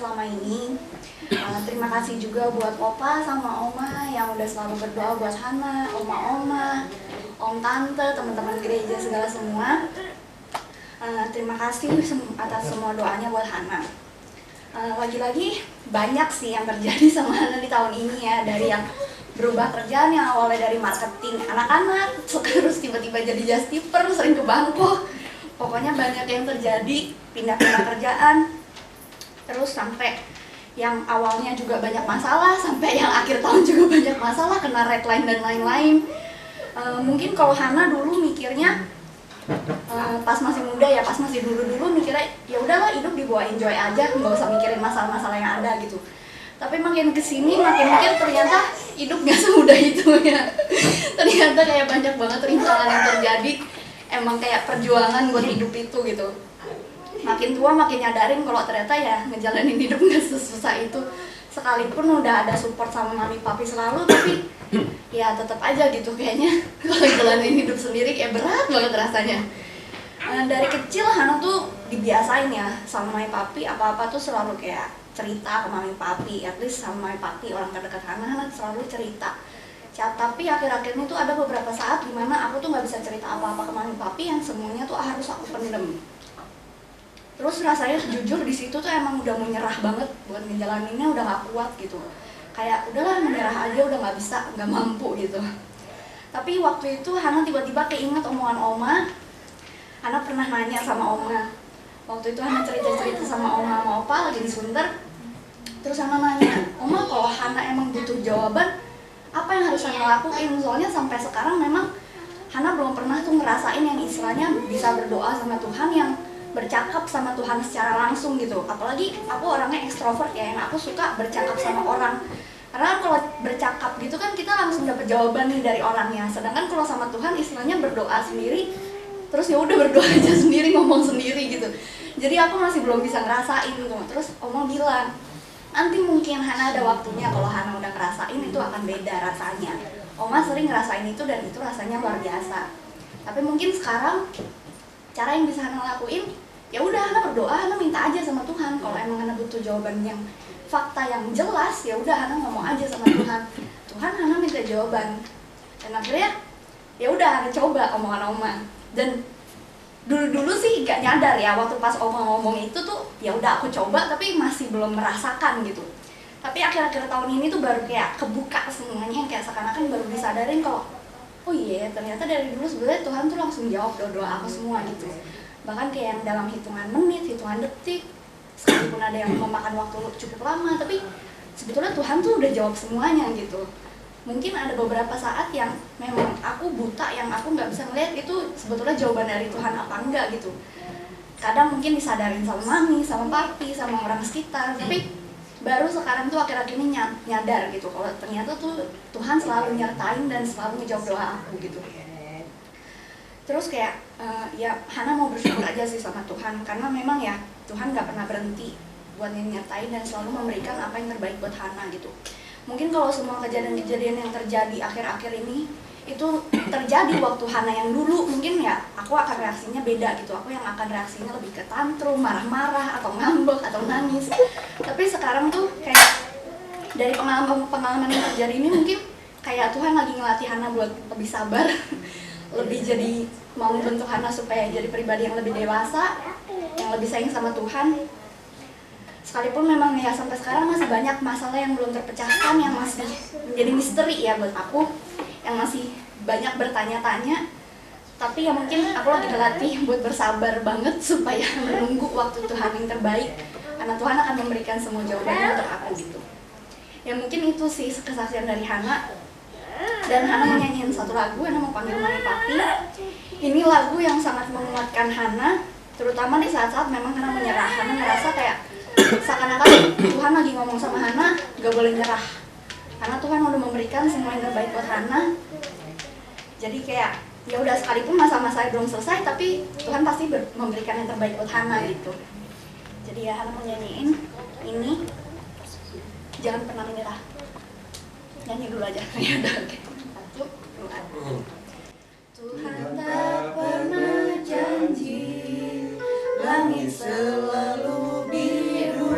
selama ini. Terima kasih juga buat Opa sama Oma yang udah selalu berdoa buat Hana, Oma, Om Tante, teman-teman gereja segala semua. Terima kasih atas semua doanya buat Hana. Lagi-lagi banyak sih yang terjadi sama Hana di tahun ini ya, dari yang berubah kerjaan yang awalnya dari marketing anak-anak, terus tiba-tiba jadi just tipper, sering ke Bangkok. Pokoknya banyak yang terjadi, pindah-pindah kerjaan, terus sampai yang awalnya juga banyak masalah, sampai yang akhir tahun juga banyak masalah, kena redline dan lain-lain. Mungkin kalau Hana dulu mikirnya pas masih muda ya, pas masih dulu mikirnya ya udahlah hidup dibawa enjoy aja, nggak usah mikirin masalah-masalah yang ada gitu. Tapi makin kesini makin mikir ternyata hidup nggak semudah itu ya. Ternyata kayak banyak banget rintangan yang terjadi, emang kayak perjuangan buat hidup itu gitu. Makin tua makin nyadarin kalau ternyata ya ngejalanin hidup nggak sesusah itu. Sekalipun udah ada support sama mami papi selalu, tapi ya tetap aja gitu kayaknya kalau jalanin hidup sendiri kayak berat banget rasanya. Dari kecil Hana tuh dibiasain ya sama mami papi, apa-apa tuh selalu kayak cerita ke mami papi, at least sama mami papi orang terdekat Hana selalu cerita. Tapi akhir-akhir ini tuh ada beberapa saat dimana aku tuh nggak bisa cerita apa-apa ke mami papi, yang semuanya tuh harus aku pendem. Terus rasanya jujur di situ tuh emang udah mau nyerah banget buat ngejalaninnya, udah gak kuat gitu. Kayak udahlah menyerah aja, udah gak bisa, gak mampu gitu. Tapi waktu itu Hana tiba-tiba keinget omongan Oma. Hana pernah nanya sama Oma. Waktu itu Hana cerita-cerita sama Oma sama Opa lagi di Sunter. Terus Hana nanya, Oma kalau Hana emang butuh jawaban, apa yang harus Hana lakuin? Soalnya sampai sekarang memang Hana belum pernah tuh ngerasain yang istilahnya bisa berdoa sama Tuhan, yang bercakap sama Tuhan secara langsung gitu. Apalagi aku orangnya ekstrovert ya, yang aku suka bercakap sama orang. Karena kalau bercakap gitu kan kita langsung dapat jawaban nih dari orangnya. Sedangkan kalau sama Tuhan istilahnya berdoa sendiri, terus ya udah berdoa aja sendiri, ngomong sendiri gitu. Jadi aku masih belum bisa ngerasain gitu. Terus Oma bilang, nanti mungkin Hana ada waktunya kalau Hana udah ngerasain itu akan beda rasanya. Oma sering ngerasain itu dan itu rasanya luar biasa. Tapi mungkin sekarang cara yang bisa Hana lakuin, ya udah Hana berdoa, Hana minta aja sama Tuhan. Kalau emang Hana butuh jawaban yang fakta yang jelas, ya udah Hana ngomong aja sama Tuhan. Tuhan, Hana minta jawaban. Dan akhirnya ya udah Hana coba omongan Oma. Dan dulu sih gak nyadar ya, waktu pas Oma ngomong itu tuh ya udah aku coba tapi masih belum merasakan gitu. Tapi akhir-akhir tahun ini tuh baru kayak kebuka semuanya, kayak seakan-akan baru disadarin kalau oh iya, ternyata dari dulu sebenarnya Tuhan tuh langsung jawab doa aku semua gitu. Bahkan kayak yang dalam hitungan menit, hitungan detik, sekalipun ada yang memakan waktu cukup lama, tapi sebetulnya Tuhan tuh udah jawab semuanya gitu. Mungkin ada beberapa saat yang memang aku buta, yang aku nggak bisa ngeliat itu sebetulnya jawaban dari Tuhan apa enggak gitu. Kadang mungkin disadarin sama mami, sama papi, sama orang sekitar, tapi baru sekarang tuh akhir-akhir ini nyadar gitu kalau ternyata tuh Tuhan selalu nyertain dan selalu ngejawab doa aku gitu. Terus kayak ya Hana mau bersyukur aja sih sama Tuhan, karena memang ya Tuhan gak pernah berhenti buat nyertain dan selalu memberikan apa yang terbaik buat Hana gitu. Mungkin kalau semua kejadian-kejadian yang terjadi akhir-akhir ini itu terjadi waktu Hana yang dulu, mungkin ya aku akan reaksinya beda gitu. Aku yang akan reaksinya lebih ke tantrum, marah-marah, atau ngambek, atau nangis. Tapi sekarang tuh kayak dari pengalaman yang terjadi ini mungkin kayak Tuhan lagi ngelatih Hana buat lebih sabar, lebih jadi mau membentuk Hana supaya jadi pribadi yang lebih dewasa, yang lebih sayang sama Tuhan. Sekalipun memang ya sampai sekarang masih banyak masalah yang belum terpecahkan, yang masih menjadi misteri ya buat aku, yang masih banyak bertanya-tanya. Tapi ya mungkin aku lagi dilatih buat bersabar banget supaya menunggu waktu Tuhan yang terbaik, karena Tuhan akan memberikan semua jawabannya untuk aku gitu. Ya mungkin itu sih kesaksian dari Hana. Dan Hana mau nyanyiin satu lagu, Hana mau panggil mami papi. Ini lagu yang sangat menguatkan Hana, terutama di saat-saat memang Hana menyerah. Hana ngerasa kayak seakan-akan Tuhan lagi ngomong sama Hana, gak boleh nyerah, karena Tuhan udah memberikan semua yang terbaik buat Hana. Jadi kayak ya udah, sekalipun masa-masa belum selesai, tapi Tuhan pasti memberikan yang terbaik buat Hana gitu. Jadi ya Hana mau nyanyiin ini, jangan pernah menyerah. Nyanyi dulu aja. Ya udah, oke. 1, 2. Tuhan tak pernah janji langit selalu biru,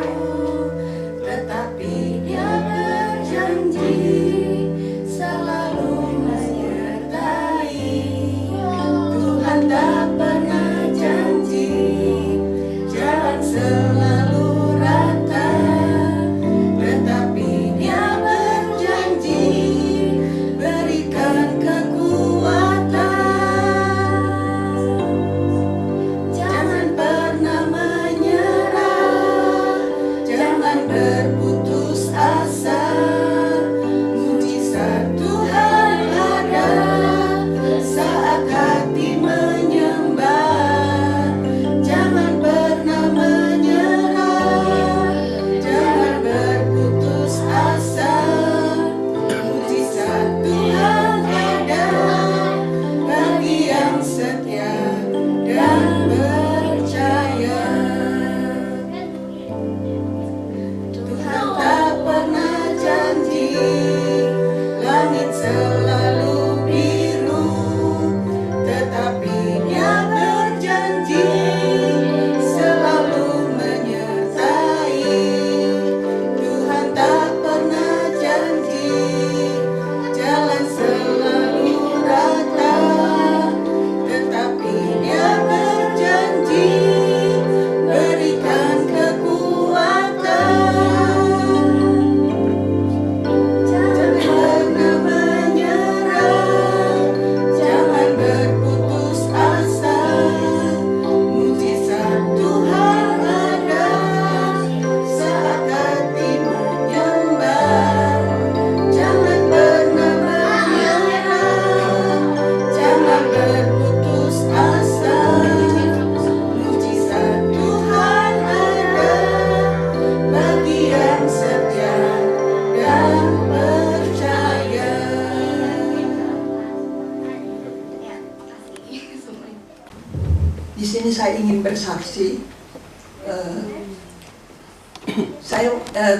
bersaksi.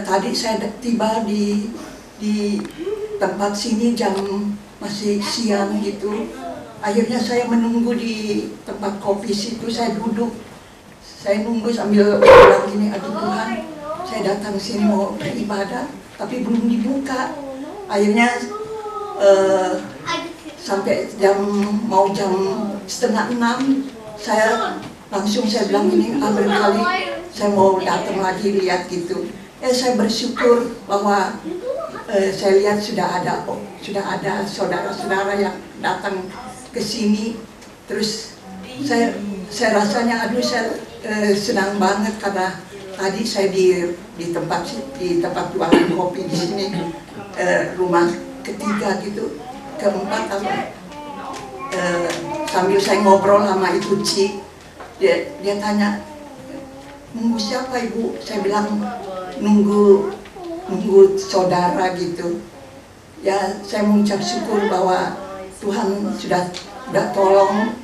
Tadi saya tiba di tempat sini jam masih siang gitu. Akhirnya saya menunggu di tempat kopi situ, saya duduk. Saya nunggu sambil bilang gini, aduh Tuhan, saya datang sini mau beribadah, tapi belum dibuka. Akhirnya sampai mau jam 5:30, saya bilang ini, berkali saya mau datang lagi lihat gitu. Saya bersyukur bahwa saya lihat sudah ada saudara-saudara yang datang ke sini. Terus saya rasanya saya senang banget karena tadi saya di tempat jualan kopi di sini, rumah ketiga gitu, keempat sambil saya ngobrol sama Ibu Cik, dia tanya, nunggu siapa Ibu? Saya bilang nunggu saudara gitu. Ya, saya mengucap syukur bahwa Tuhan sudah tolong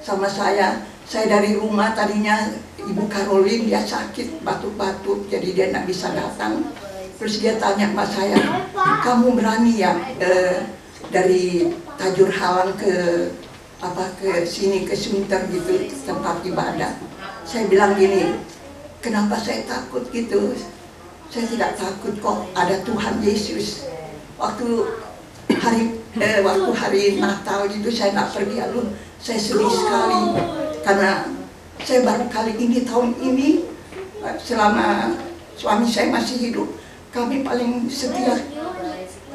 sama saya. Saya dari rumah tadinya Ibu Caroline dia sakit batuk-batuk, jadi dia tidak bisa datang. Terus dia tanya sama saya, kamu berani ya dari Tajur Halang ke sini ke Sunter gitu, tempat ibadah. Saya bilang gini, kenapa saya takut gitu? Saya tidak takut kok, ada Tuhan Yesus. Waktu hari Natal gitu saya tidak pergi, saya sedih sekali karena saya baru kali ini tahun ini selama suami saya masih hidup, kami paling setia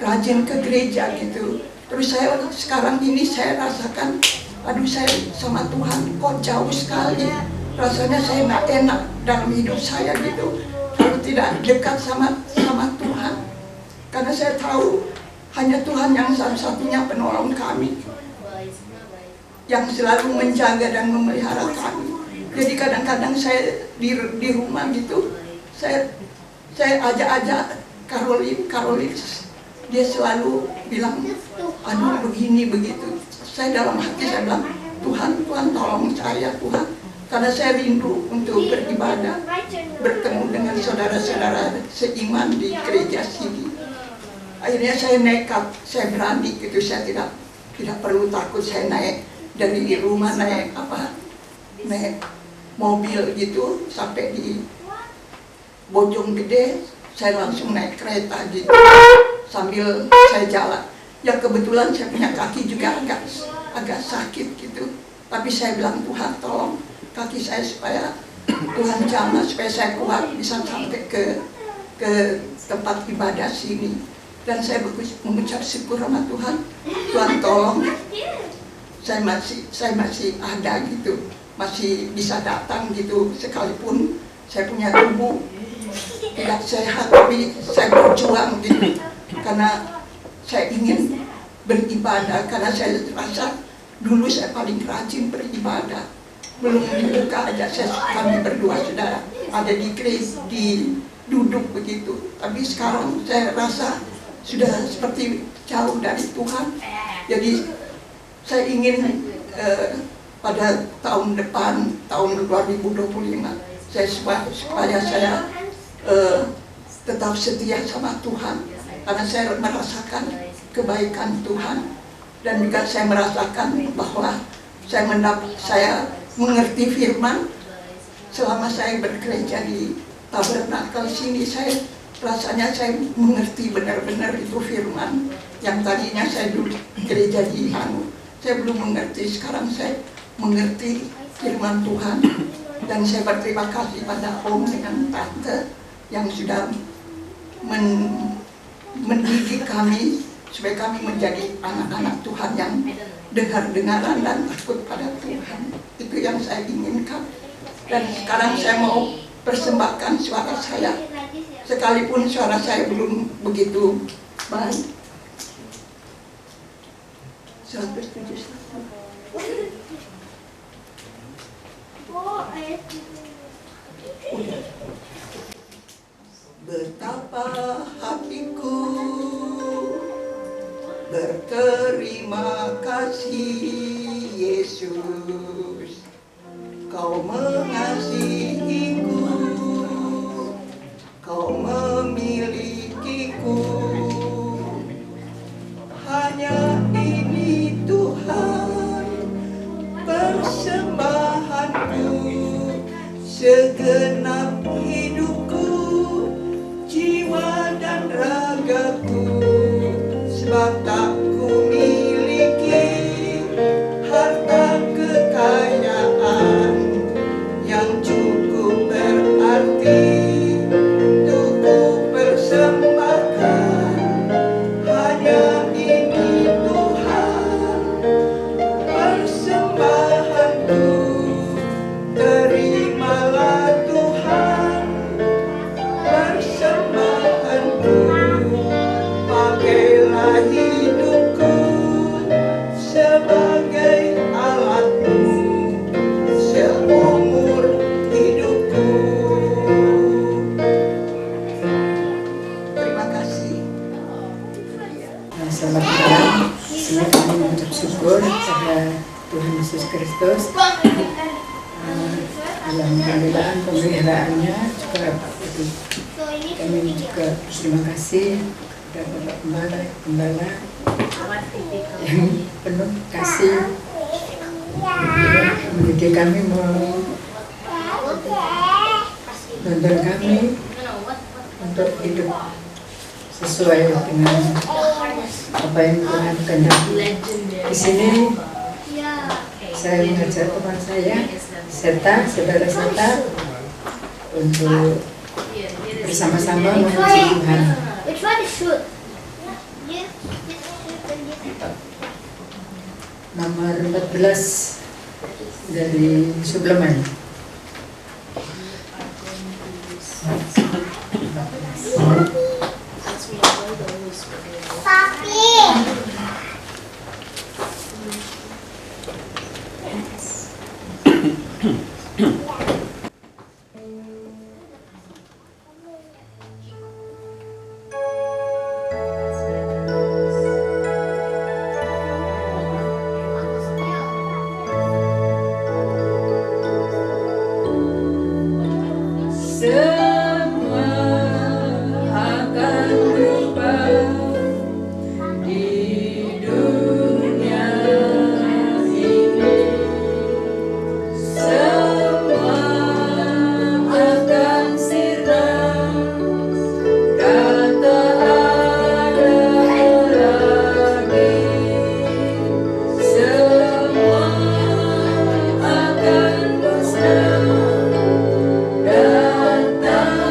rajin ke gereja gitu. Terus sekarang ini saya rasakan, saya sama Tuhan kok jauh sekali. Rasanya saya nggak enak dalam hidup saya gitu, kalau tidak dekat sama Tuhan. Karena saya tahu hanya Tuhan yang satu-satunya penolong kami, yang selalu menjaga dan memelihara kami. Jadi kadang-kadang saya di rumah gitu, saya ajak Caroline, dia selalu bilang, aduh begini begitu. Saya dalam hati saya bilang, Tuhan tolong saya Tuhan, karena saya rindu untuk beribadah, bertemu dengan saudara-saudara seiman di gereja sini. Akhirnya saya nekat, saya berani gitu, saya tidak perlu takut. Saya naik dari rumah, naik mobil gitu sampai di Bojonggede, saya langsung naik kereta gitu sambil saya jalan. Ya kebetulan saya punya kaki juga agak sakit gitu, tapi saya bilang Tuhan tolong kaki saya supaya Tuhan jamah, supaya saya kuat bisa sampai ke tempat ibadah sini. Dan saya mengucap syukur sama Tuhan, Tuhan tolong saya masih ada gitu, masih bisa datang gitu, sekalipun saya punya tubuh tidak sehat, tapi saya berjuang gitu, karena saya ingin beribadah, karena saya rasa dulu saya paling rajin beribadah. Belum dibuka aja kami berdua sudah ada di duduk begitu, tapi sekarang saya rasa sudah seperti jauh dari Tuhan. Jadi saya ingin pada tahun depan, tahun 2025, supaya saya tetap setia sama Tuhan, karena saya merasakan kebaikan Tuhan, dan juga saya merasakan bahwa saya mengerti firman. Selama saya bergereja di Tabernakel sini, rasanya saya mengerti benar-benar itu firman. Yang tadinya saya dulu gereja di saya belum mengerti, sekarang saya mengerti firman Tuhan. Dan saya berterima kasih pada Om dengan Tante yang sudah mendidik kami supaya kami menjadi anak-anak Tuhan yang dengar-dengaran dan takut pada Tuhan. Itu yang saya inginkan. Dan sekarang saya mau persembahkan suara saya, sekalipun suara saya belum begitu baik. 107. Betapa hatiku berterima kasih Yesus, Kau mengasihiku, kau memilikiku. Hanya ini Tuhan persembahanku, segenap hidupku, jiwa dan ragaku. Sebab tak ku miliki harta kekayaan yang cukup berarti untuk ku persembahkan. Hanya ini Tuhan persembahanku. Terimalah Tuhan persembahanku. Pakailah hidupku sebagai alatmu seumur hidupku. Terima kasih. Selamat malam. Selamat kami mengucap syukur kepada Tuhan Yesus Kristus dalam pemeliharaan pemeliharaannya juga kami juga terima kasih kepada Bapak Gembala yang penuh kasih mendidik kami, menuntun kami untuk hidup sesuai dengan apa yang Tuhan kehendaki. Di sini saya mengajak teman saya, saudara Seta, untuk bersama-sama memuji Tuhan. Nomor 14 dari suplemen. Semua akan berubah di dunia ini. Semua akan sirna dan tak ada lagi. Semua akan musnah dan tak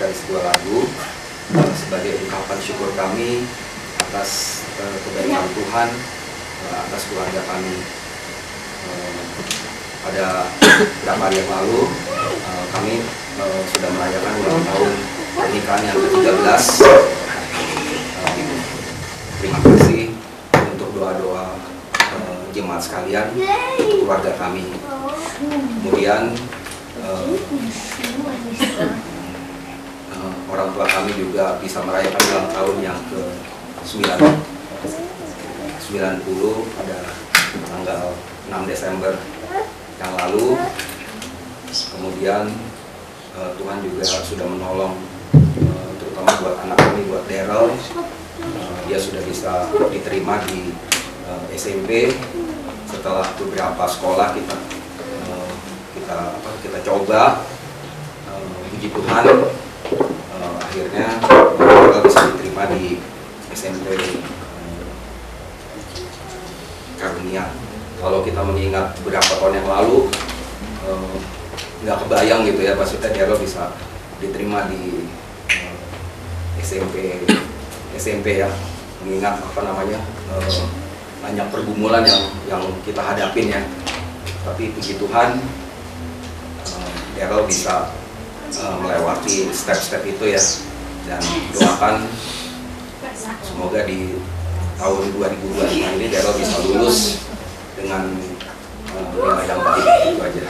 membawakan sebuah lagu sebagai ungkapan syukur kami atas kebaikan Tuhan, atas keluarga kami. Pada beberapa hari yang lalu kami sudah merayakan ulang tahun pernikahan yang ke-13. Terima kasih untuk doa-doa jemaat sekalian, untuk keluarga kami. Kemudian orang tua kami juga bisa merayakan ulang tahun yang ke-90 pada tanggal 6 Desember yang lalu. Kemudian Tuhan juga sudah menolong, terutama buat anak kami, buat Daryl. Dia sudah bisa diterima di SMP setelah beberapa sekolah kita coba. Puji Tuhan, akhirnya Daryl bisa diterima di SMP Karunia. Kalau kita mengingat beberapa tahun yang lalu, nggak kebayang gitu ya, maksudnya Daryl bisa diterima di SMP ya, mengingat banyak pergumulan yang kita hadapin ya. Tapi puji Tuhan, Daryl bisa melewati step-step itu ya, dan doakan semoga di tahun 2025 ini Daryl bisa lulus dengan nilai yang baik. Itu aja.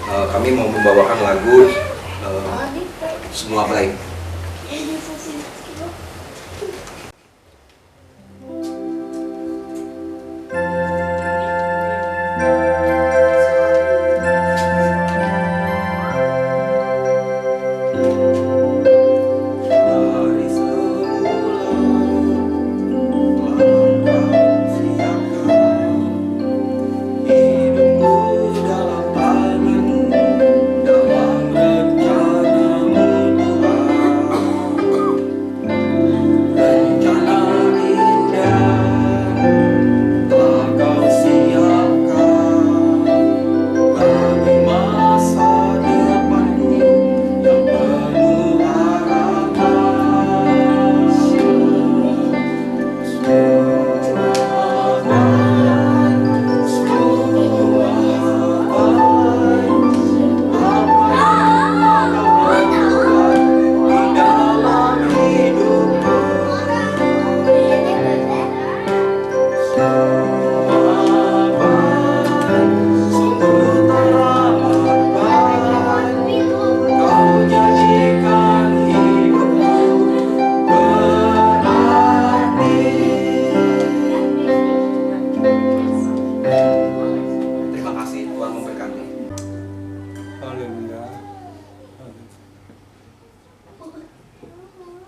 Kami mau membawakan lagu Semua Baik.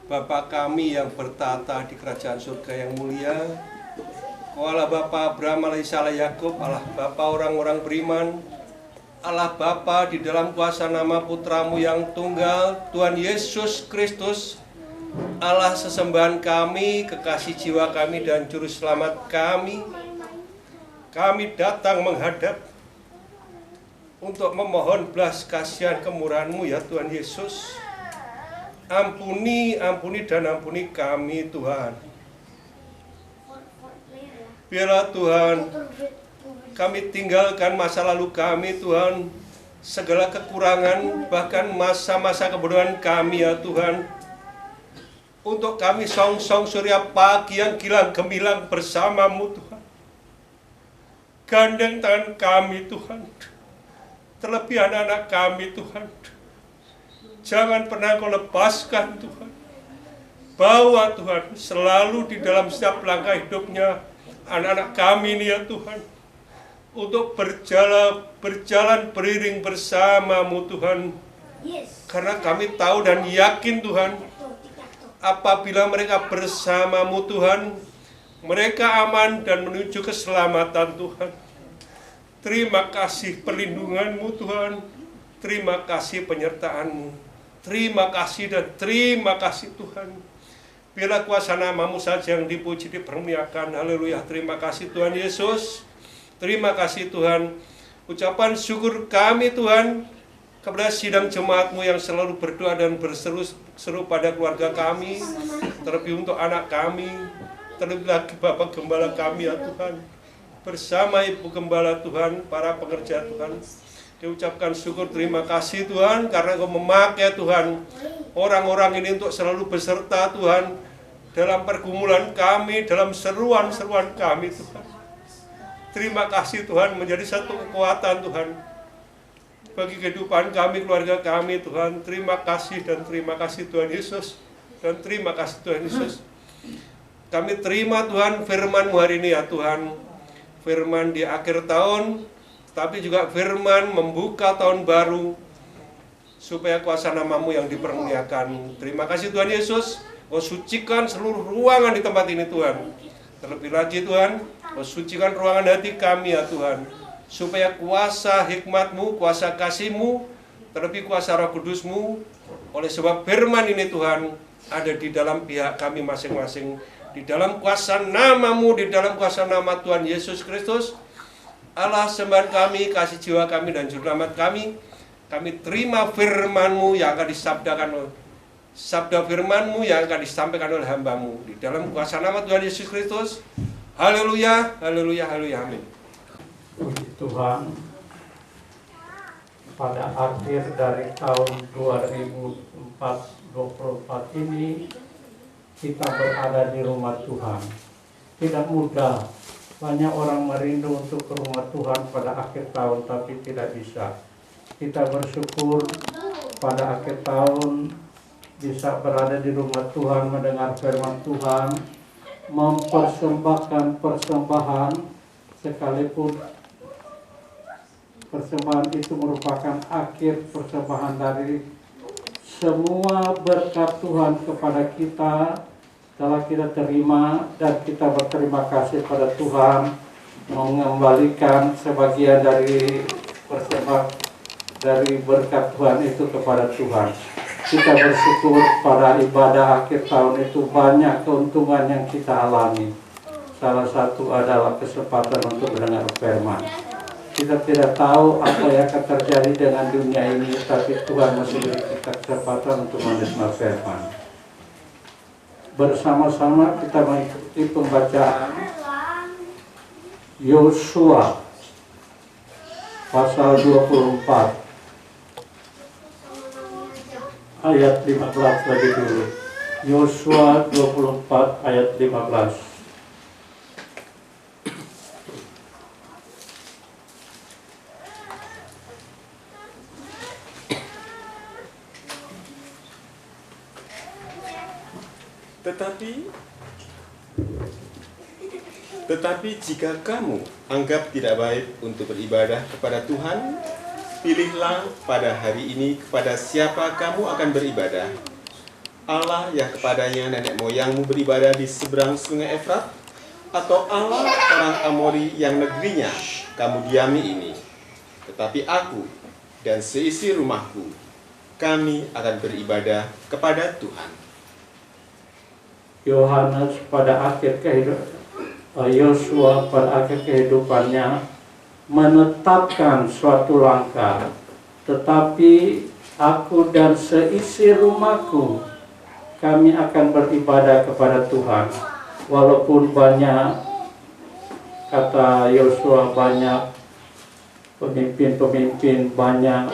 Bapa kami yang bertata di kerajaan surga yang mulia, Kau Allah Bapa Abraham, Allah Ishak, Allah Yakub, Allah Bapa orang-orang beriman, Allah Bapa di dalam kuasa nama Putramu yang tunggal, Tuhan Yesus Kristus, Allah sesembahan kami, kekasih jiwa kami dan juru selamat kami. Kami datang menghadap untuk memohon belas kasihan kemurahan-Mu ya Tuhan Yesus. Ampuni dan ampuni kami Tuhan. Biarlah Tuhan, kami tinggalkan masa lalu kami Tuhan, segala kekurangan, bahkan masa-masa kebodohan kami ya Tuhan. Untuk kami song-song surya pagi yang gilang gemilang bersama-Mu Tuhan. Gandeng tangan kami Tuhan, terlebih anak-anak kami Tuhan. Jangan pernah Kau lepaskan Tuhan. Bawa Tuhan selalu di dalam setiap langkah hidupnya anak-anak kami ini ya Tuhan. Untuk berjalan beriring bersama-Mu Tuhan. Karena kami tahu dan yakin Tuhan, apabila mereka bersama-Mu Tuhan, mereka aman dan menuju keselamatan Tuhan. Terima kasih perlindungan-Mu Tuhan. Terima kasih penyertaan-Mu. Terima kasih dan terima kasih Tuhan. Biarlah kuasa nama-Mu saja yang dipuji, dipermuliakan. Haleluya. Terima kasih Tuhan Yesus. Terima kasih Tuhan. Ucapan syukur kami Tuhan kepada sidang jemaat-Mu yang selalu berdoa dan berseru pada keluarga kami, terlebih untuk anak kami, terlebih lagi Bapak Gembala kami ya Tuhan, bersama Ibu Gembala Tuhan, para pengerja Tuhan. Diucapkan syukur terima kasih Tuhan, karena Engkau memakai Tuhan orang-orang ini untuk selalu beserta Tuhan dalam pergumulan kami, dalam seruan-seruan kami Tuhan. Terima kasih Tuhan, menjadi satu kekuatan Tuhan bagi kehidupan kami, keluarga kami Tuhan. Terima kasih dan terima kasih Tuhan Yesus, dan terima kasih Tuhan Yesus. Kami terima Tuhan firman-Mu hari ini ya Tuhan, firman di akhir tahun, tapi juga firman membuka tahun baru, supaya kuasa nama-Mu yang dipermuliakan. Terima kasih Tuhan Yesus, Kau sucikan seluruh ruangan di tempat ini Tuhan. Terlebih lagi Tuhan, Kau sucikan ruangan hati kami ya Tuhan, supaya kuasa hikmat-Mu, kuasa kasih-Mu, terlebih kuasa Roh Kudus-Mu, oleh sebab firman ini Tuhan, ada di dalam pihak kami masing-masing, di dalam kuasa nama-Mu, di dalam kuasa nama Tuhan Yesus Kristus, Allah sembahan kami, kasih jiwa kami dan juru selamat kami. Kami terima firman-Mu yang akan disabdakan oleh sabda firman-Mu yang akan disampaikan oleh hamba-Mu, di dalam kuasa nama Tuhan Yesus Kristus. Haleluya, haleluya, haleluya, amin. Puji Tuhan, pada akhir dari tahun 2024 ini kita berada di rumah Tuhan. Tidak mudah, banyak orang merindu untuk ke rumah Tuhan pada akhir tahun, tapi tidak bisa. Kita bersyukur pada akhir tahun bisa berada di rumah Tuhan, mendengar firman Tuhan, mempersembahkan persembahan, sekalipun persembahan itu merupakan akhir persembahan dari semua berkat Tuhan kepada kita, telah kita terima, dan kita berterima kasih pada Tuhan mengembalikan sebagian dari persembahan dari berkat Tuhan itu kepada Tuhan. Kita bersyukur pada ibadah akhir tahun itu banyak keuntungan yang kita alami. Salah satu adalah kesempatan untuk mendengar firman. Kita tidak tahu apa yang akan terjadi dengan dunia ini, tapi Tuhan masih beri kita kesempatan untuk menerima firman. Bersama-sama kita mengikuti pembacaan Yosua pasal 24 ayat 15 lagi dulu. Yosua 24 ayat 15. Tetapi jika kamu anggap tidak baik untuk beribadah kepada Tuhan, pilihlah pada hari ini kepada siapa kamu akan beribadah. Allah yang kepadanya nenek moyangmu beribadah di seberang sungai Efrat, atau Allah orang Amori yang negerinya kamu diami ini. Tetapi aku dan seisi rumahku, kami akan beribadah kepada Tuhan. Yohanes pada akhir kehidupan, Yosua pada akhir kehidupannya menetapkan suatu langkah, tetapi aku dan seisi rumahku, kami akan beribadah kepada Tuhan. Walaupun banyak, kata Yosua, banyak pemimpin-pemimpin, banyak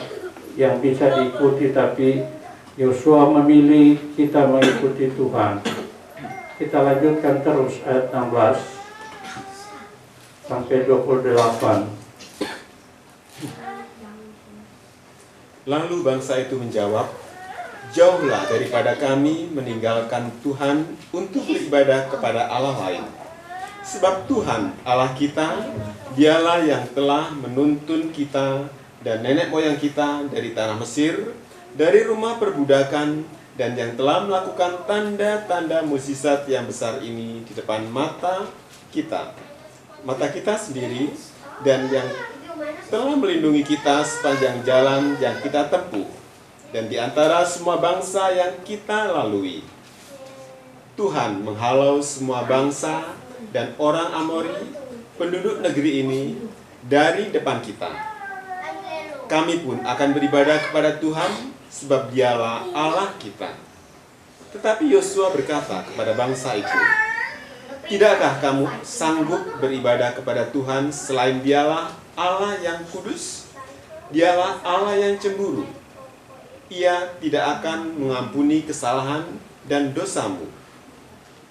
yang bisa diikuti, tapi Yosua memilih kita mengikuti Tuhan. Kita lanjutkan terus ayat 16 sampai 28. Lalu bangsa itu menjawab, "Jauhlah daripada kami meninggalkan Tuhan untuk beribadah kepada Allah lain. Sebab Tuhan Allah kita, Dialah yang telah menuntun kita dan nenek moyang kita dari tanah Mesir, dari rumah perbudakan, dan yang telah melakukan tanda-tanda mukjizat yang besar ini di depan mata kita sendiri, dan yang telah melindungi kita sepanjang jalan yang kita tempuh, dan di antara semua bangsa yang kita lalui. Tuhan menghalau semua bangsa dan orang Amori, penduduk negeri ini, dari depan kita. kami pun akan beribadah kepada Tuhan, sebab Dialah Allah kita. Tetapi Yosua berkata kepada bangsa itu, tidakkah kamu sanggup beribadah kepada Tuhan selain Dialah Allah yang kudus? Dialah Allah yang cemburu. Ia tidak akan mengampuni kesalahan dan dosamu.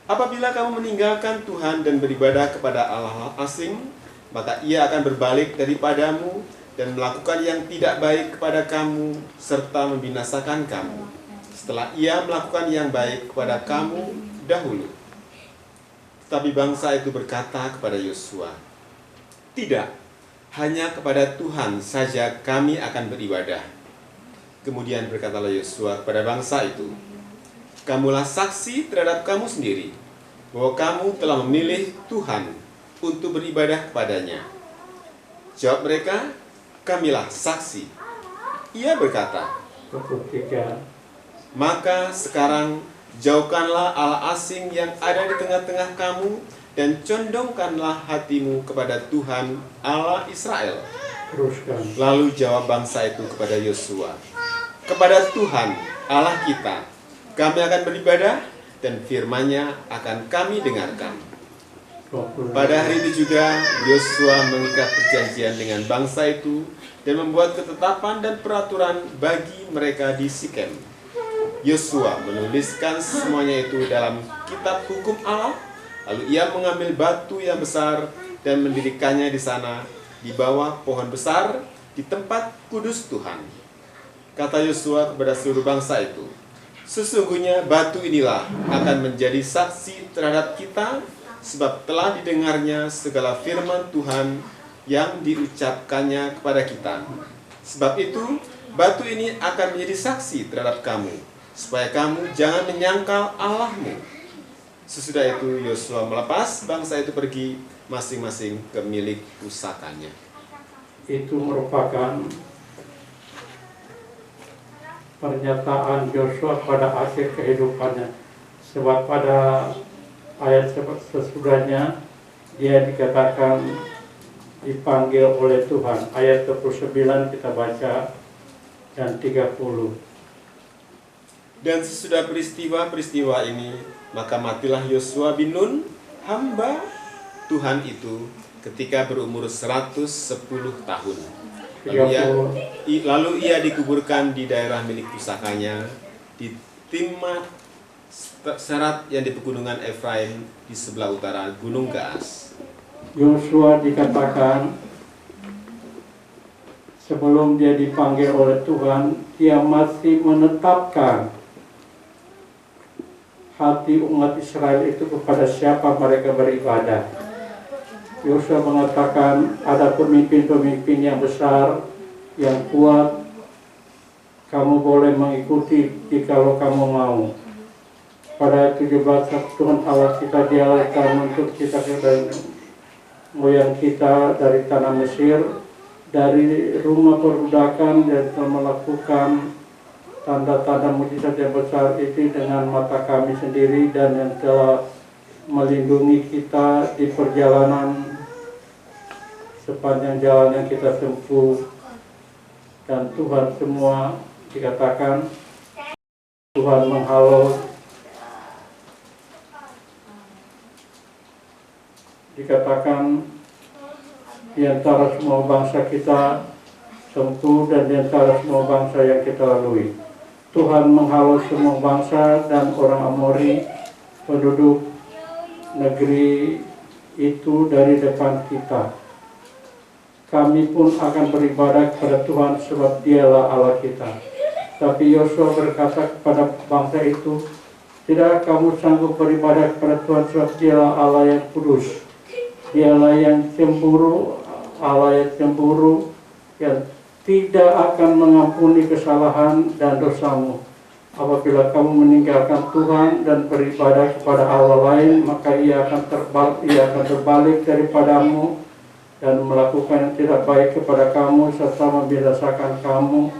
Apabila kamu meninggalkan Tuhan dan beribadah kepada Allah asing, maka Ia akan berbalik daripadamu dan melakukan yang tidak baik kepada kamu serta membinasakan kamu, setelah Ia melakukan yang baik kepada kamu dahulu. Tetapi bangsa itu berkata kepada Yosua, tidak, hanya kepada Tuhan saja kami akan beribadah. Kemudian berkatalah Yosua kepada bangsa itu, kamulah saksi terhadap kamu sendiri, bahwa kamu telah memilih Tuhan untuk beribadah kepadanya. Jawab mereka, kamilah saksi. Ia berkata, 23. maka sekarang jauhkanlah Allah asing yang ada di tengah-tengah kamu, dan condongkanlah hatimu kepada Tuhan Allah Israel. Teruskan. Lalu jawab bangsa itu kepada Yosua, kepada Tuhan Allah kita kami akan beribadah, dan firman-Nya akan kami dengarkan. 26. Pada hari itu juga Yosua mengikat perjanjian dengan bangsa itu dan membuat ketetapan dan peraturan bagi mereka di Sikem. Yosua menuliskan semuanya itu dalam kitab hukum Allah. Lalu ia mengambil batu yang besar dan mendirikannya di sana, di bawah pohon besar, di tempat kudus Tuhan. Kata Yosua kepada seluruh bangsa itu, sesungguhnya batu inilah akan menjadi saksi terhadap kita, sebab telah didengarnya segala firman Tuhan yang diucapkannya kepada kita. Sebab itu, batu ini akan menjadi saksi terhadap kamu, supaya kamu jangan menyangkal Allahmu. Sesudah itu Yosua melepas bangsa itu pergi masing-masing ke milik pusakanya. Itu merupakan pernyataan Yosua pada akhir kehidupannya. Sebab pada ayat sesudahnya dia dikatakan dipanggil oleh Tuhan. Ayat 29 kita baca dan 30. Dan sesudah peristiwa-peristiwa ini, maka matilah Yosua bin Nun, hamba Tuhan itu, ketika berumur 110 tahun. Lalu ia dikuburkan di daerah milik pusakanya, di Timnat Serat yang di pegunungan Efraim, di sebelah utara Gunung Gaas. Yosua dikatakan sebelum dia dipanggil oleh Tuhan, dia masih menetapkan hati umat Israel itu kepada siapa mereka beribadah. Yosua mengatakan ada pemimpin-pemimpin yang besar, yang kuat, kamu boleh mengikuti jikalau kamu mau. Pada 17 Tuhan Allah kita dialihkan untuk kita dari moyang kita dari tanah Mesir, dari rumah perbudakan, dan telah melakukan tanda-tanda mujizat yang besar itu dengan mata kami sendiri, dan yang telah melindungi kita di perjalanan sepanjang jalan yang kita tempuh. Dan Tuhan semua dikatakan Tuhan menghalau, dikatakan di antara semua bangsa kita tempuh dan di antara semua bangsa yang kita lalui. Tuhan menghalau semua bangsa dan orang Amori, penduduk negeri itu dari depan kita. Kami pun akan beribadah kepada Tuhan sebab Dialah Allah kita. Tapi Yosua berkata kepada bangsa itu, tidak kamu sanggup beribadah kepada Tuhan sebab Dialah Allah yang kudus. Dialah yang cemburu, Allah yang cemburu, yang tidak akan mengampuni kesalahan dan dosamu. Apabila kamu meninggalkan Tuhan dan beribadah kepada Allah lain, maka ia akan berbalik daripadamu dan melakukan yang tidak baik kepada kamu serta membinasakan kamu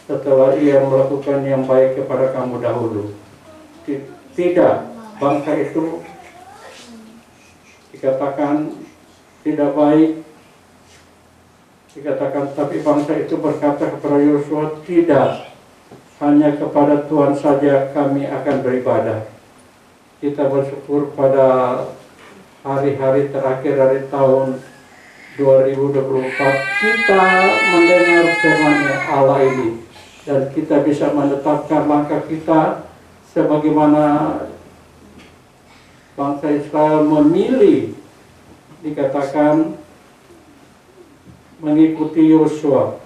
setelah ia melakukan yang baik kepada kamu dahulu. Tidak, bangsa itu dikatakan tidak baik Dikatakan, tapi bangsa itu berkata kepada Yosua, tidak, hanya kepada Tuhan saja kami akan beribadah. Kita bersyukur pada hari-hari terakhir dari tahun 2024 kita mendengar firman Allah ini, dan kita bisa menetapkan langkah kita sebagaimana bangsa Israel memilih, dikatakan mengikuti Yosua.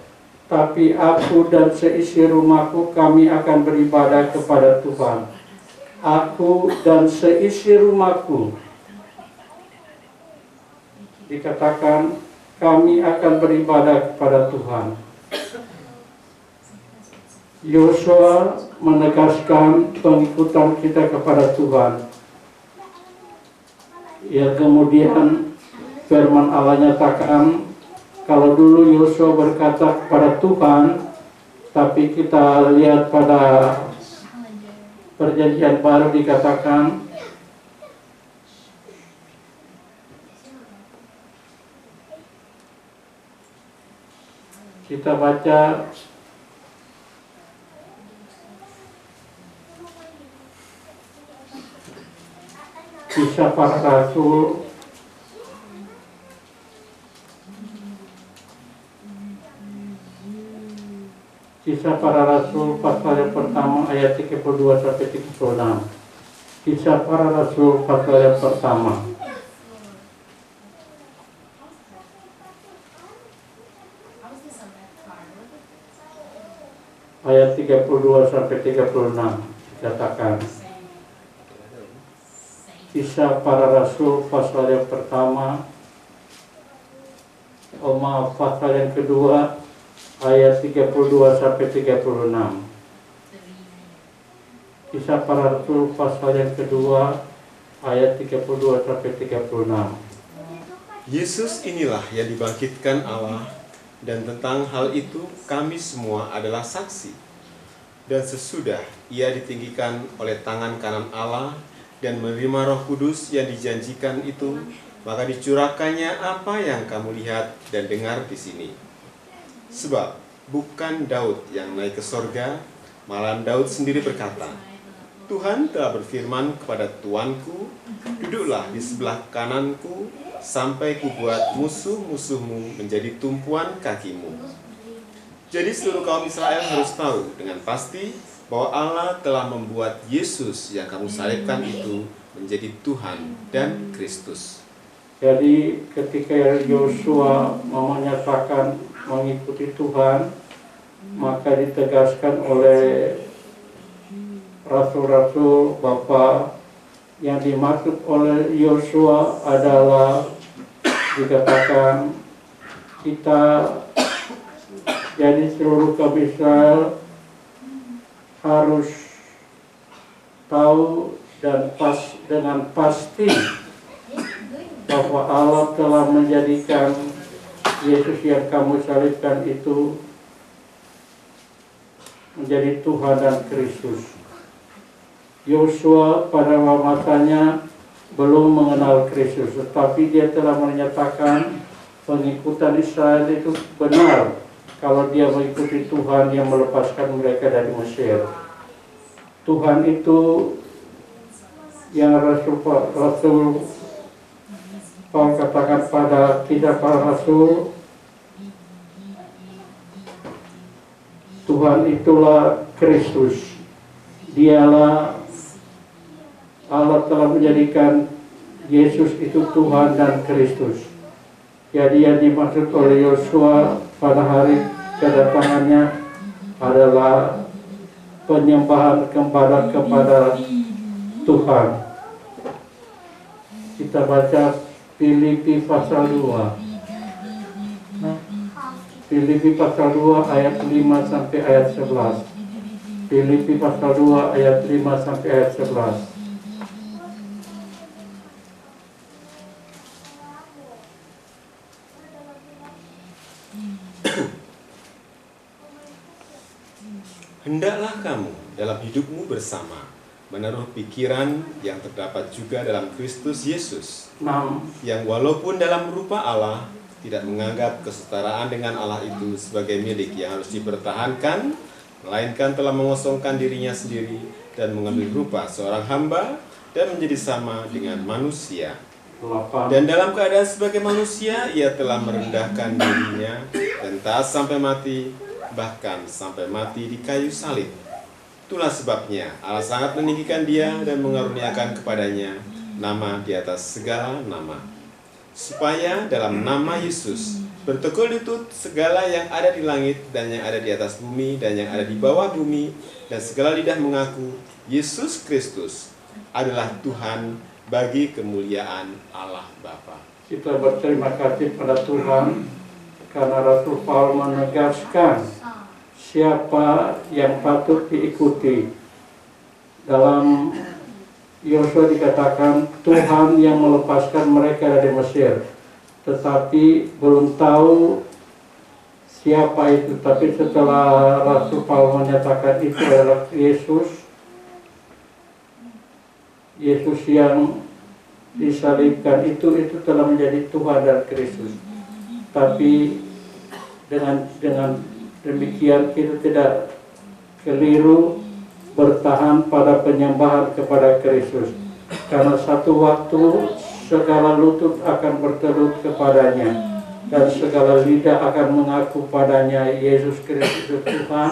Tapi aku dan seisi rumahku kami akan beribadah kepada Tuhan. Aku dan seisi rumahku, dikatakan kami akan beribadah kepada Tuhan. Yosua menegaskan pengikutan kita kepada Tuhan. Ya, kemudian firman Allah nyatakan, kalau dulu Yosua berkata kepada Tuhan, tapi kita lihat pada perjanjian baru dikatakan kita baca Kisah Para Rasul Kisah Para Rasul pasal yang pertama ayat 32 sampai 36. Kisah Para Rasul pasal yang pertama. Ayat 32 sampai 36 dikatakan. Kisah Para Rasul pasal yang pertama, pasal yang kedua, ayat 32 sampai 36. Kisah Para Rasul pasal yang kedua, ayat 32 sampai 36. Yesus inilah yang dibangkitkan Allah, dan tentang hal itu kami semua adalah saksi. Dan sesudah ia ditinggikan oleh tangan kanan Allah dan menerima Roh Kudus yang dijanjikan itu, maka dicurahkannya apa yang kamu lihat dan dengar di sini. Sebab bukan Daud yang naik ke sorga, malah Daud sendiri berkata, Tuhan telah berfirman kepada Tuanku, duduklah di sebelah kananku, sampai kubuat musuh-musuhmu menjadi tumpuan kakimu. Jadi seluruh kaum Israel harus tahu dengan pasti bahwa Allah telah membuat Yesus yang kamu salibkan itu menjadi Tuhan dan Kristus. Jadi ketika Yosua menyatakan mengikuti Tuhan, maka ditegaskan oleh rasul-rasul bahwa yang dimaksud oleh Yosua adalah, dikatakan, kita jadi seluruh kaum Israel harus tahu dan dengan pasti bahwa Allah telah menjadikan Yesus yang kamu salibkan itu menjadi Tuhan dan Kristus. Yosua pada masanya belum mengenal Kristus, tetapi dia telah menyatakan pengikutan Israel itu benar kalau dia mengikuti Tuhan yang melepaskan mereka dari Mesir. Tuhan itu yang Rasul Paul katakan pada Kisah Para Rasul, Tuhan itulah Kristus. Dialah Allah telah menjadikan Yesus itu Tuhan dan Kristus. Jadi yang dimaksud oleh Yosua pada hari kedatangannya adalah penyembahan kepada Tuhan. Kita baca Filipi pasal 2. Filipi pasal 2 ayat 5 sampai ayat 11. Filipi pasal 2 ayat 5 sampai ayat 11. Hendaklah kamu dalam hidupmu bersama menaruh pikiran yang terdapat juga dalam Kristus Yesus, yang walaupun dalam rupa Allah tidak menganggap kesetaraan dengan Allah itu sebagai milik yang harus dipertahankan, melainkan telah mengosongkan dirinya sendiri dan mengambil rupa seorang hamba dan menjadi sama dengan manusia. Dan dalam keadaan sebagai manusia, ia telah merendahkan dirinya dan taat sampai mati, bahkan sampai mati di kayu salib. Itulah sebabnya Allah sangat meninggikan dia dan mengaruniakan kepadanya nama di atas segala nama, supaya dalam nama Yesus bertekuk lutut segala yang ada di langit dan yang ada di atas bumi dan yang ada di bawah bumi, dan segala lidah mengaku Yesus Kristus adalah Tuhan bagi kemuliaan Allah Bapa. Kita berterima kasih pada Tuhan karena Rasul Paulus menegaskan siapa yang patut diikuti. Dalam Yosua dikatakan Tuhan yang melepaskan mereka dari Mesir, tetapi belum tahu siapa itu. Tapi setelah Rasul Paulus menyatakan itu adalah Yesus yang disalibkan, itu telah menjadi Tuhan dan Kristus. Tapi dengan demikian kita tidak keliru bertahan pada penyembahan kepada Kristus, karena satu waktu segala lutut akan bertelut kepadanya dan segala lidah akan mengaku padanya Yesus Kristus Tuhan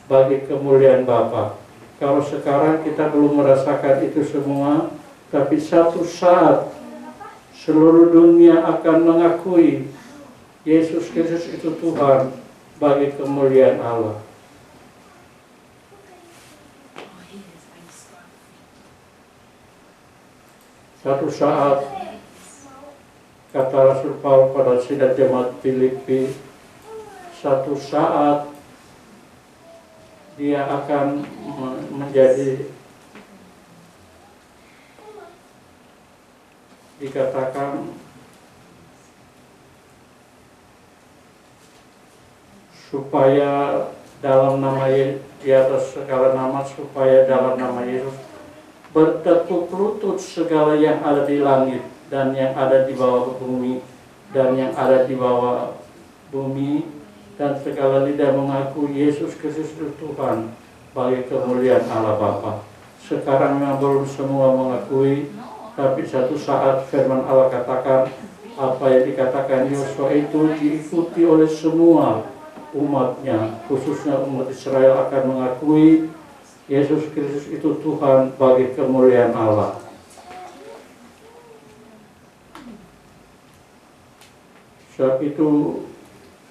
bagi kemuliaan Bapa. Kalau sekarang kita belum merasakan itu semua, tapi satu saat seluruh dunia akan mengakui Yesus Kristus itu Tuhan bagi kemuliaan Allah. Satu saat, kata Rasul Paulus pada sidang jemaat Filipi, satu saat dia akan menjadi, dikatakan supaya dalam nama di atas segala nama, supaya dalam nama Yesus bertekuk lutut segala yang ada di langit dan yang ada di bawah bumi dan yang ada di bawah bumi, dan segala lidah mengaku Yesus Kristus itu Tuhan bagi kemuliaan Allah Bapa. Sekarang memang belum semua mengakui, tapi satu saat firman Allah katakan apa yang dikatakan Yosua itu diikuti oleh semua umatnya, khususnya umat Israel akan mengakui Yesus Kristus itu Tuhan bagi kemuliaan Allah. Sebab itu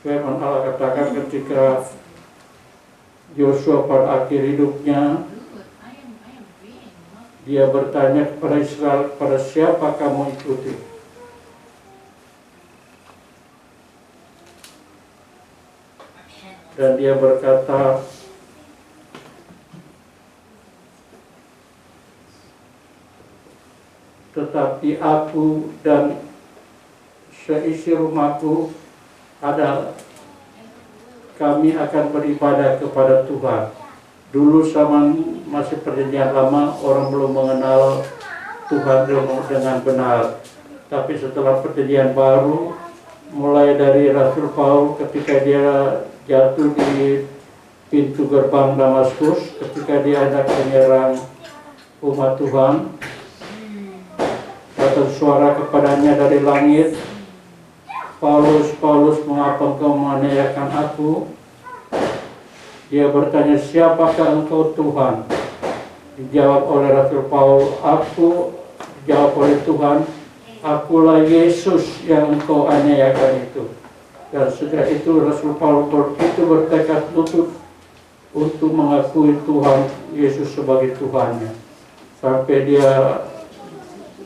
firman Allah katakan ketika Yosua pada akhir hidupnya, dia bertanya kepada Israel, pada siapa kamu ikuti? Dan dia berkata, tetapi aku dan seisi rumahku kami akan beribadah kepada Tuhan. Dulu zaman masih perjanjian lama, orang belum mengenal Tuhan dengan benar. Tapi setelah perjanjian baru, mulai dari Rasul Paulus ketika dia jatuh di pintu gerbang Damaskus, ketika dia hendak menyerang umat Tuhan, datang suara kepadanya dari langit, Paulus, Paulus, mengapa engkau menganiayakan aku? Dia bertanya, siapakah engkau Tuhan? Dijawab oleh Rasul Paulus, dijawab oleh Tuhan, akulah Yesus yang engkau aniayakan itu. Dan sejak itu Rasul Paulus begitu bertekad lutut untuk mengakui Tuhan Yesus sebagai Tuhannya. Sampai dia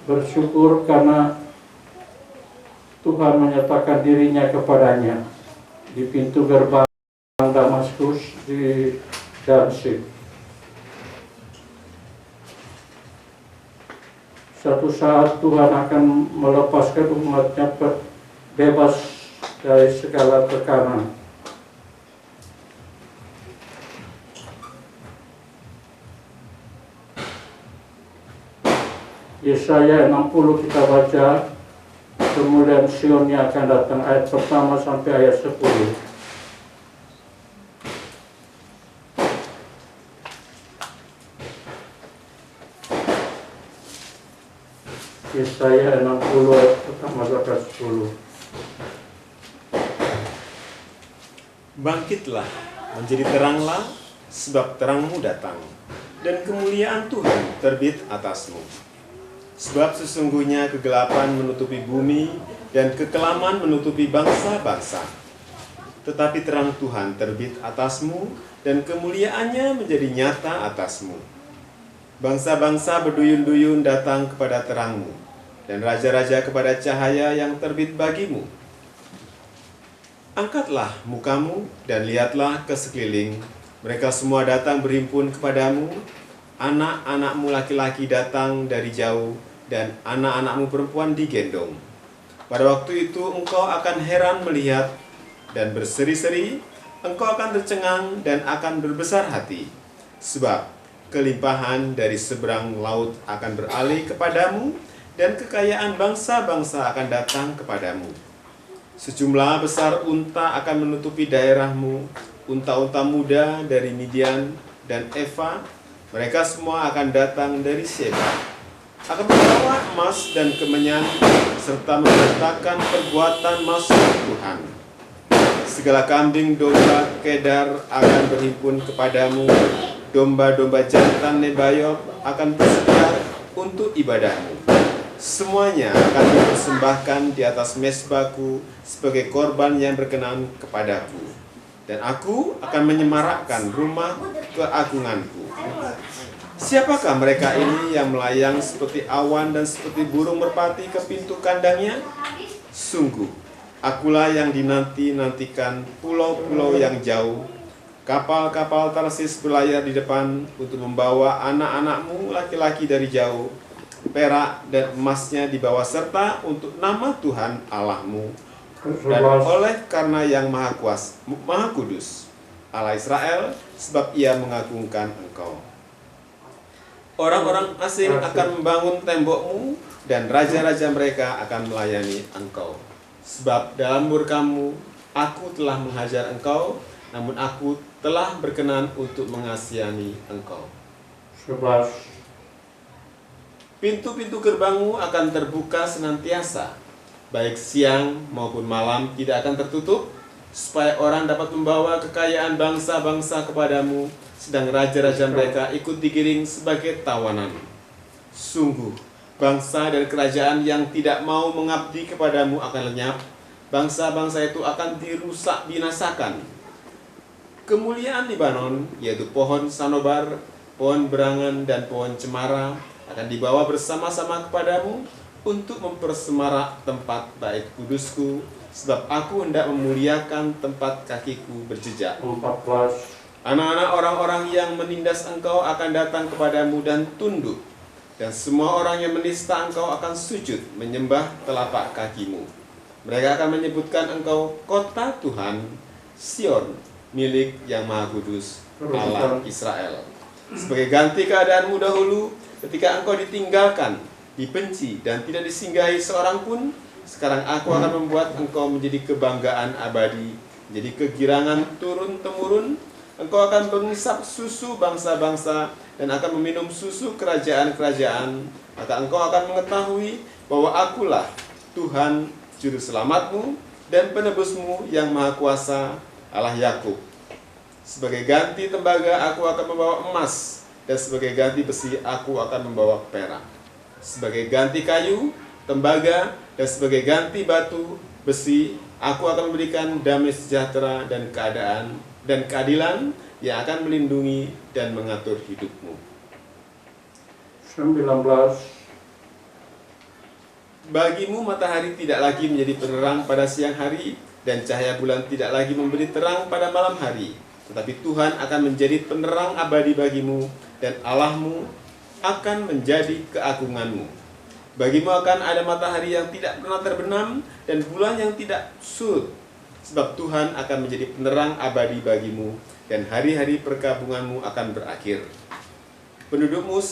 bersyukur karena Tuhan menyatakan dirinya kepadanya di pintu gerbang Damaskus di Damsyik. Suatu saat Tuhan akan melepaskan umatnya bebas dari segala tekanan. Yesaya 60 kita baca, kemuliaan Sion yang akan datang, ayat pertama sampai ayat 10. Yesaya 60 ayat pertama sampai 10. Bangkitlah, menjadi teranglah, sebab terangmu datang, dan kemuliaan Tuhan terbit atasmu. Sebab sesungguhnya kegelapan menutupi bumi, dan kekelaman menutupi bangsa-bangsa. Tetapi terang Tuhan terbit atasmu, dan kemuliaannya menjadi nyata atasmu. Bangsa-bangsa berduyun-duyun datang kepada terangmu, dan raja-raja kepada cahaya yang terbit bagimu. Angkatlah mukamu dan lihatlah ke sekeliling. Mereka semua datang berhimpun kepadamu. Anak-anakmu laki-laki datang dari jauh, dan anak-anakmu perempuan digendong. Pada waktu itu engkau akan heran melihat dan berseri-seri. Engkau akan tercengang dan akan berbesar hati. Sebab kelimpahan dari seberang laut akan beralih kepadamu, dan kekayaan bangsa-bangsa akan datang kepadamu. Sejumlah besar unta akan menutupi daerahmu, unta-unta muda dari Midian dan Eva. Mereka semua akan datang dari Sheba, akan membawa emas dan kemenyan, serta memberitakan perbuatan masuk Tuhan. Segala kambing domba Kedar akan berhimpun kepadamu, domba-domba jantan Nebayot akan bersedia untuk ibadahmu. Semuanya akan dipersembahkan di atas mezbahku sebagai korban yang berkenan kepadaku. Dan aku akan menyemarakkan rumah keagunganku. Siapakah mereka ini yang melayang seperti awan dan seperti burung merpati ke pintu kandangnya? Sungguh, akulah yang dinanti-nantikan pulau-pulau yang jauh. Kapal-kapal Tarsis berlayar di depan untuk membawa anak-anakmu laki-laki dari jauh. Perak dan emasnya dibawa serta untuk nama Tuhan Allahmu, dan oleh karena yang Maha Kuasa, Maha Kudus, Allah Israel, sebab Ia mengagungkan engkau. Orang-orang asing akan membangun tembokmu, dan raja-raja mereka akan melayani engkau. Sebab dalam murkamu aku telah menghajar engkau, namun aku telah berkenan untuk mengasihani engkau. 11. Pintu-pintu gerbangmu akan terbuka senantiasa, baik siang maupun malam tidak akan tertutup, supaya orang dapat membawa kekayaan bangsa-bangsa kepadamu, sedang raja-raja mereka ikut digiring sebagai tawanan. Sungguh, bangsa dan kerajaan yang tidak mau mengabdi kepadamu akan lenyap, bangsa-bangsa itu akan dirusak binasakan. Kemuliaan Libanon, yaitu pohon sanobar, pohon berangan, dan pohon cemara, akan dibawa bersama-sama kepadamu untuk mempersemarak tempat bait kudusku, sebab aku hendak memuliakan tempat kakiku berjejak. 14. Anak-anak orang-orang yang menindas engkau akan datang kepadamu dan tunduk, dan semua orang yang menista engkau akan sujud menyembah telapak kakimu. Mereka akan menyebutkan engkau kota Tuhan, Sion, milik yang Maha Kudus, Allah Israel. Sebagai ganti keadaanmu dahulu, ketika engkau ditinggalkan, dibenci, dan tidak disinggahi seorang pun, sekarang aku akan membuat engkau menjadi kebanggaan abadi, menjadi kegirangan turun-temurun. Engkau akan mengisap susu bangsa-bangsa dan akan meminum susu kerajaan-kerajaan. Maka engkau akan mengetahui bahwa akulah Tuhan Juru Selamatmu dan Penebusmu yang Maha Kuasa, Allah Yakub. Sebagai ganti tembaga aku akan membawa emas, dan sebagai ganti besi aku akan membawa perak. Sebagai ganti kayu, tembaga, dan sebagai ganti batu, besi, aku akan memberikan damai sejahtera dan keadilan yang akan melindungi dan mengatur hidupmu. 19. Bagimu matahari tidak lagi menjadi penerang pada siang hari, dan cahaya bulan tidak lagi memberi terang pada malam hari. Tetapi Tuhan akan menjadi penerang abadi bagimu, dan Allahmu akan menjadi keagunganmu. Bagimu akan ada matahari yang tidak pernah terbenam, dan bulan yang tidak surut. Sebab Tuhan akan menjadi penerang abadi bagimu, dan hari-hari perkabunganmu akan berakhir. Pendudukmu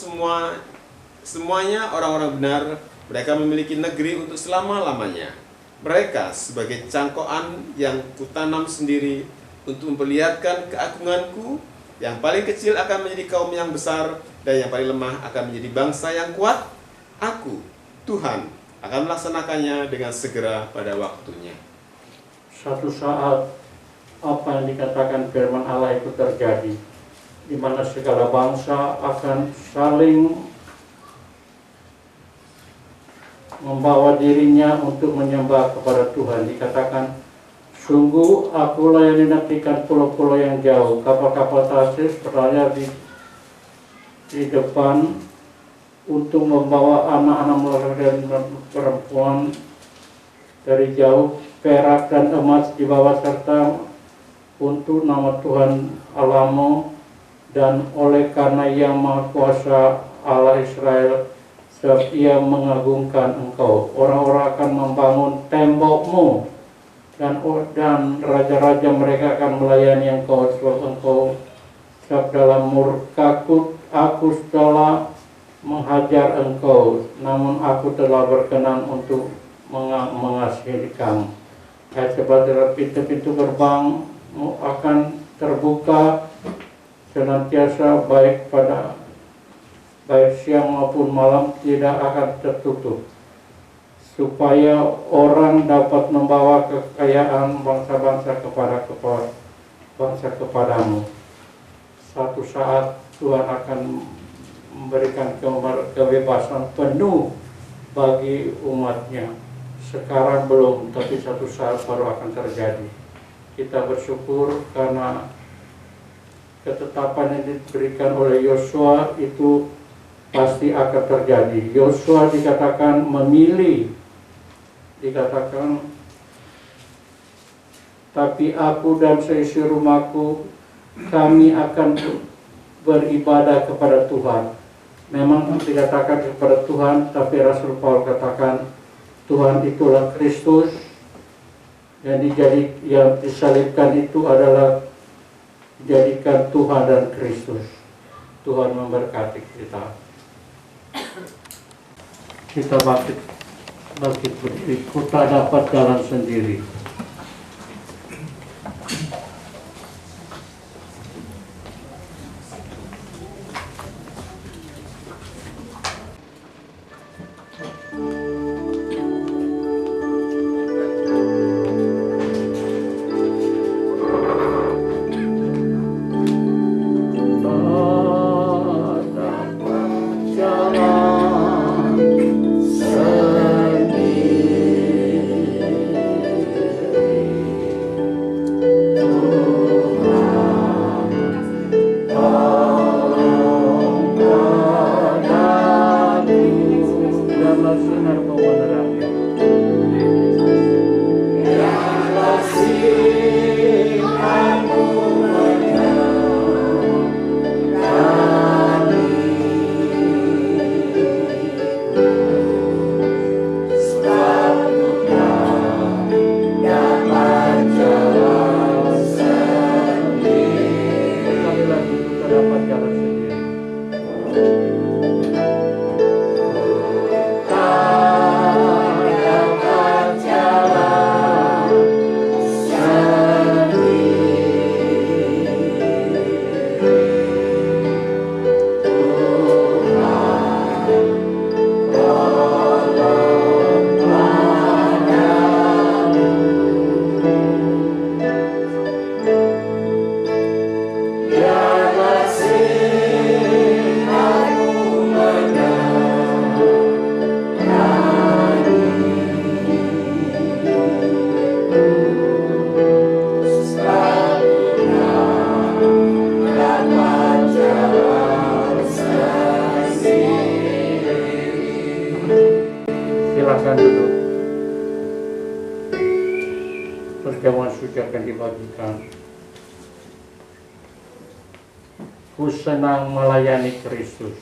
semuanya orang-orang benar, Mereka memiliki negeri untuk selama-lamanya. Mereka sebagai cangkokan yang kutanam sendiri untuk memperlihatkan keagunganku. Yang paling kecil akan menjadi kaum yang besar, dan yang paling lemah akan menjadi bangsa yang kuat. Aku, Tuhan, akan melaksanakannya dengan segera pada waktunya. Satu saat apa yang dikatakan firman Allah itu terjadi, di mana segala bangsa akan saling membawa dirinya untuk menyembah kepada Tuhan. Dikatakan, sungguh akulah yang dinantikan pulau-pulau yang jauh. Kapal-kapal Tarsis berlayar di depan untuk membawa anak-anak laki-laki dan perempuan dari jauh, perak dan emas dibawa, serta untuk nama Tuhan Allahmu, dan oleh karena Yang Maha Kuasa Allah Israel, sebab Ia mengagungkan engkau. Orang-orang akan membangun tembokmu, dan raja-raja mereka akan melayani engkau, sebab dalam murkaku aku telah menghajar engkau, namun aku telah berkenan untuk mengasihi kamu. Sebab pintu-pintu gerbangmu akan terbuka senantiasa, baik siang maupun malam tidak akan tertutup, supaya orang dapat membawa kekayaan bangsa-bangsa kepadamu. Satu saat Tuhan akan memberikan kebebasan penuh bagi umatnya. Sekarang belum, tapi satu saat baru akan terjadi. Kita bersyukur karena ketetapan yang diberikan oleh Yosua itu pasti akan terjadi. Yosua dikatakan memilih, dikatakan, tapi aku dan seisi rumahku, kami akan beribadah kepada Tuhan. Memang dikatakan kepada Tuhan, tapi Rasul Paulus katakan Tuhan itulah Kristus, yang disalibkan itu adalah dijadikan Tuhan dan Kristus. Tuhan memberkati kita. Kita bangkit berdiri, kita dapat jalan sendiri. Silakan duduk. Perjamuan suci akan dibagikan. Ku senang melayani Kristus.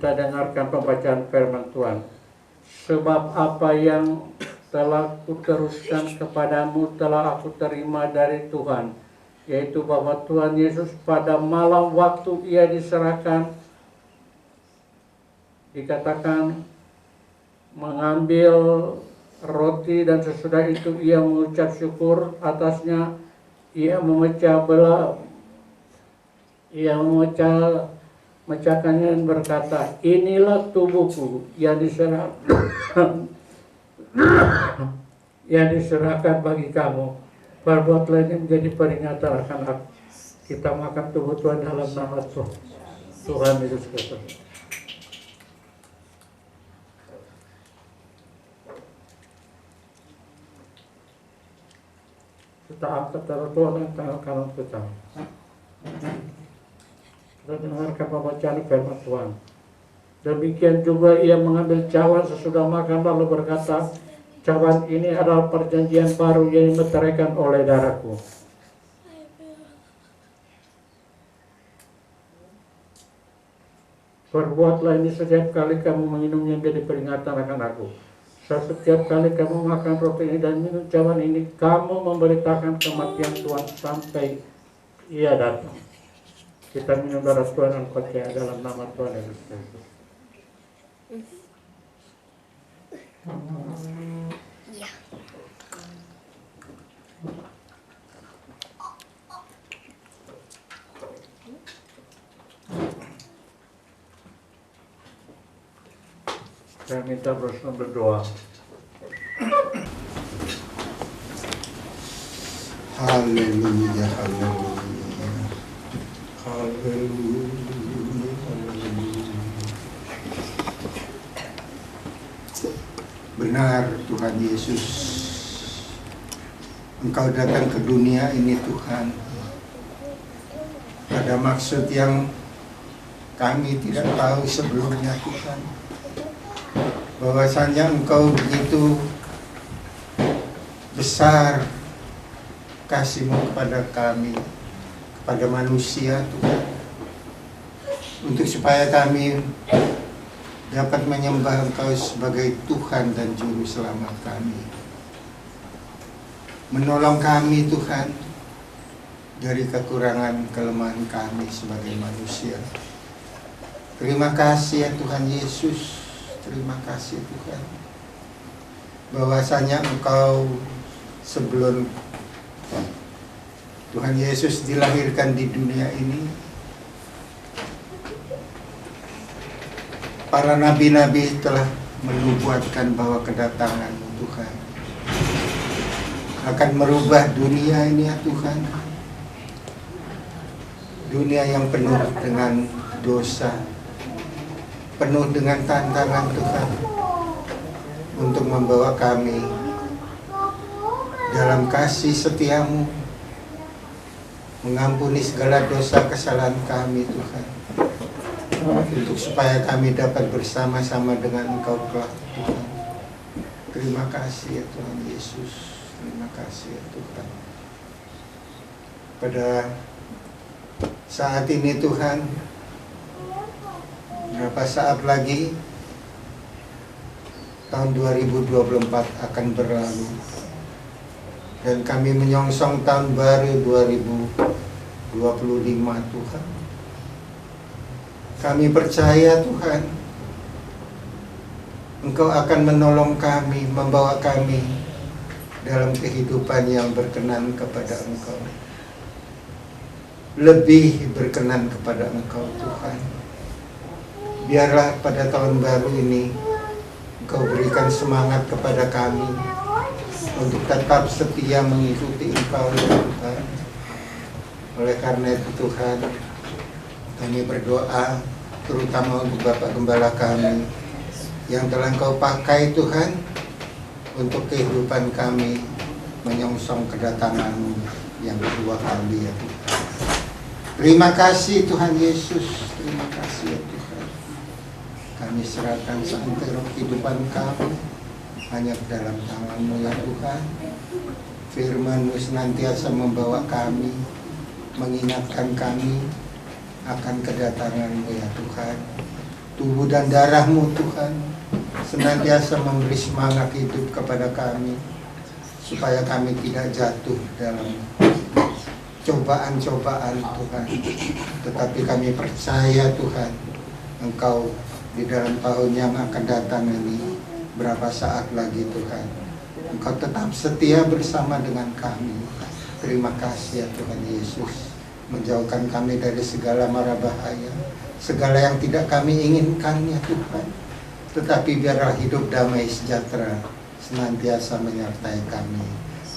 kita dengarkan pembacaan firman Tuhan. Sebab apa yang telah kuteruskan kepadamu telah aku terima dari Tuhan, yaitu bahwa Tuhan Yesus pada malam waktu ia diserahkan, dikatakan mengambil roti dan sesudah itu ia mengucap syukur atasnya, ia memecahkannya dan berkata, inilah tubuhku yang diserahkan bagi kamu. Perbuatlah ini menjadi peringatan akan aku. Kita makan tubuh Tuhan dalam nama Tuhan Yesus Kristus. Kita angkat darah Tuhan yang tangan kanan kita. Kita dengarkan pembacaan firman Tuhan. Demikian juga ia mengambil cawan sesudah makan lalu berkata, cawan ini adalah perjanjian baru yang dimeteraikan oleh darahku. Perbuatlah ini setiap kali kamu meminumnya menjadi peringatan akan aku. Setiap kali kamu makan roti ini dan minum cawan ini, kamu memberitakan kematian Tuhan sampai ia datang. Kita minum darah Tuhan dan percaya dalam nama Tuhan Yesus Kristus. Saya minta bersama berdoa. Haleluya, haleluya, haleluya, haleluya. Benar Tuhan Yesus, Engkau datang ke dunia ini Tuhan, ada maksud yang kami tidak tahu sebelumnya Tuhan. Bahwasanya Engkau begitu besar kasih-Mu kepada kami, kepada manusia Tuhan, untuk supaya kami dapat menyembah Engkau sebagai Tuhan dan Juru Selamat kami. Menolong kami Tuhan dari kekurangan kelemahan kami sebagai manusia. Terima kasih ya Tuhan Yesus. Terima kasih Tuhan, bahwasanya Engkau sebelum Tuhan Yesus dilahirkan di dunia ini, para nabi-nabi telah menubuatkan bahwa kedatangan Tuhan akan merubah dunia ini ya Tuhan. Dunia yang penuh dengan dosa, penuh dengan tantangan Tuhan, untuk membawa kami dalam kasih setia-Mu, mengampuni segala dosa kesalahan kami Tuhan, untuk supaya kami dapat bersama-sama dengan Engkau kelak Tuhan. Terima kasih ya Tuhan Yesus, terima kasih ya Tuhan. Pada saat ini Tuhan, berapa saat lagi tahun 2024 akan berlalu dan kami menyongsong tahun baru 2025 Tuhan. Kami percaya Tuhan, Engkau akan menolong kami, membawa kami dalam kehidupan yang berkenan kepada Engkau, lebih berkenan kepada Engkau Tuhan. Biarlah pada tahun baru ini Engkau berikan semangat kepada kami untuk tetap setia mengikuti Engkau ya Tuhan. Oleh karena itu Tuhan, kami berdoa terutama untuk Bapak Gembala kami yang telah Engkau pakai Tuhan untuk kehidupan kami menyongsong kedatangan-Mu yang kedua kali ya Tuhan. Terima kasih Tuhan Yesus, terima kasih ya Tuhan. Kami serahkan seantero kehidupan kami hanya ke dalam tangan-Mu ya Tuhan. Firman-Mu senantiasa membawa kami, mengingatkan kami akan kedatangan-Mu ya Tuhan. tubuh dan darah-Mu Tuhan senantiasa memberi semangat hidup kepada kami, supaya kami tidak jatuh dalam cobaan-cobaan Tuhan. Tetapi kami percaya Tuhan, Engkau di dalam tahun yang akan datang ini, berapa saat lagi Tuhan, Engkau tetap setia bersama dengan kami. Terima kasih ya Tuhan Yesus, menjauhkan kami dari segala mara bahaya, segala yang tidak kami inginkan ya Tuhan. Tetapi biarlah hidup damai sejahtera senantiasa menyertai kami.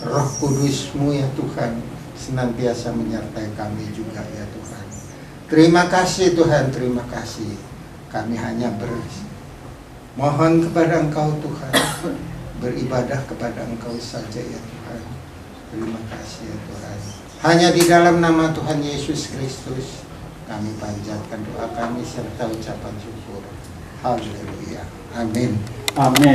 Roh Kudus-Mu ya Tuhan senantiasa menyertai kami juga ya Tuhan. Terima kasih Tuhan, terima kasih. Kami hanya bermohon kepada Engkau Tuhan, beribadah kepada Engkau saja ya Tuhan. Terima kasih ya Tuhan. Hanya di dalam nama Tuhan Yesus Kristus kami panjatkan doa kami serta ucapan syukur. Haleluya. Amin. Amin.